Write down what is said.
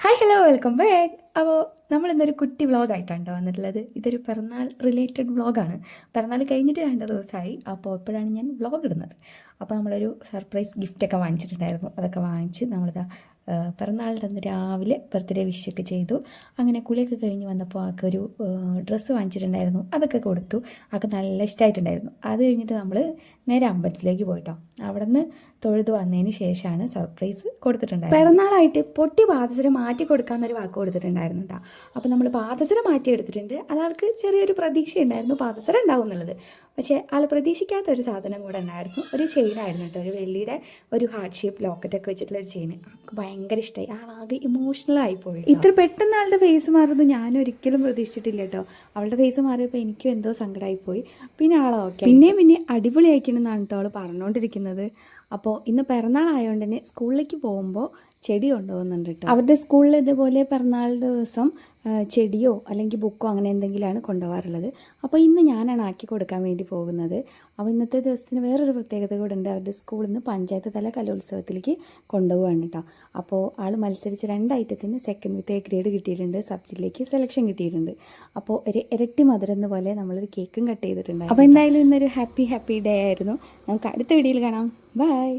Hi hello welcome back. അപ്പോൾ നമ്മളിന്നൊരു കുട്ടി വ്ളോഗായിട്ടാണ് വന്നിട്ടുള്ളത്. ഇതൊരു പിറന്നാൾ റിലേറ്റഡ് വ്ളോഗാണ്. പിറന്നാൾ കഴിഞ്ഞിട്ട് 2 ദിവസമായി. അപ്പോൾ ഇപ്പോഴാണ് ഞാൻ വ്ളോഗ് ഇടുന്നത്. അപ്പോൾ നമ്മളൊരു സർപ്രൈസ് ഗിഫ്റ്റൊക്കെ വാങ്ങിച്ചിട്ടുണ്ടായിരുന്നു. അതൊക്കെ വാങ്ങിച്ച് നമ്മളിതാ പിറന്നാളിൻ്റെ അന്ന് രാവിലെ ബർത്ത്ഡേ വിഷൊക്കെ ചെയ്തു. അങ്ങനെ കുളിയൊക്കെ കഴിഞ്ഞ് വന്നപ്പോൾ ആൾക്ക് ഒരു ഡ്രസ്സ് വാങ്ങിച്ചിട്ടുണ്ടായിരുന്നു. അതൊക്കെ കൊടുത്തു. ആൾക്ക് നല്ല ഇഷ്ടമായിട്ടുണ്ടായിരുന്നു. അത് കഴിഞ്ഞിട്ട് നമ്മൾ നേരെ അമ്പലത്തിലേക്ക് പോയിട്ടോ. അവിടെ നിന്ന് തൊഴുതു വന്നതിന് ശേഷമാണ് സർപ്രൈസ് കൊടുത്തിട്ടുണ്ടായിരുന്നത്. പിറന്നാളായിട്ട് പൊട്ടി പാദസരം മാറ്റി കൊടുക്കാമെന്നൊരു വാക്ക് കൊടുത്തിട്ടുണ്ടായിരുന്നു കേട്ടോ. അപ്പോൾ നമ്മൾ പാദസരം മാറ്റി എടുത്തിട്ടുണ്ട്. അതാൾക്ക് ചെറിയൊരു പ്രതീക്ഷ ഉണ്ടായിരുന്നു പാദസരം ഉണ്ടാവും എന്നുള്ളത്. പക്ഷേ ആൾ പ്രതീക്ഷിക്കാത്ത ഒരു സാധനം കൂടെ ഉണ്ടായിരുന്നു. ഒരു ചെയിനായിരുന്നു കേട്ടോ. ഒരു വെള്ളിയുടെ ഒരു ഹാർട്ട് ഷേപ്പ് ലോക്കറ്റൊക്കെ വെച്ചിട്ടുള്ള ഒരു ചെയിൻ. ആൾക്ക് ഭയങ്കര ഇഷ്ടമായി. ആളാകെ ഇമോഷണലായി പോയി. ഇത്ര പെട്ടെന്ന് ആളുടെ ഫേസ് മാറുന്നത് ഞാൻ ഒരിക്കലും പ്രതീക്ഷിച്ചിട്ടില്ല കേട്ടോ. അവളുടെ ഫേസ് മാറിയപ്പോൾ എനിക്കും എന്തോ സങ്കടമായി പോയി. പിന്നെ ആളോ ഓക്കെ പിന്നെ അടിപൊളിയായിരിക്കണമെന്നാണ് കേട്ടോ അവൾ പറഞ്ഞുകൊണ്ടിരിക്കുന്നത്. അപ്പോൾ ഇന്ന് പിറന്നാളായതുകൊണ്ട് തന്നെ സ്കൂളിലേക്ക് പോകുമ്പോൾ ചെടി കൊണ്ടുപോകുന്നുണ്ട് കേട്ടോ. അവരുടെ സ്കൂളിൽ ഇതുപോലെ പിറന്നാളിൻ്റെ ദിവസം ചെടിയോ അല്ലെങ്കിൽ ബുക്കോ അങ്ങനെ എന്തെങ്കിലുമാണ് കൊണ്ടുപോകാറുള്ളത്. അപ്പോൾ ഇന്ന് ഞാനാണ് ആക്കി കൊടുക്കാൻ വേണ്ടി പോകുന്നത്. അപ്പോൾ ഇന്നത്തെ ദിവസത്തിന് വേറൊരു പ്രത്യേകത കൂടെ ഉണ്ട്. അവരുടെ സ്കൂളിൽ നിന്ന് പഞ്ചായത്ത് തല കലോത്സവത്തിലേക്ക് കൊണ്ടുപോകുകയാണ് കേട്ടോ. അപ്പോൾ ആൾ മത്സരിച്ച് 2 ഐറ്റത്തിന് സെക്കൻഡ് വിത്ത് എ ഗ്രേഡ് കിട്ടിയിട്ടുണ്ട്. സബ്ജക്റ്റിലേക്ക് സെലക്ഷൻ കിട്ടിയിട്ടുണ്ട്. അപ്പോൾ ഒരു ഇരട്ടി മധുരം എന്ന പോലെ നമ്മളൊരു കേക്കും കട്ട് ചെയ്തിട്ടുണ്ട്. അപ്പോൾ എന്തായാലും ഇന്നൊരു ഹാപ്പി ഡേ ആയിരുന്നു. നമുക്ക് അടുത്ത വീഡിയോയിൽ കാണാം. ബൈ.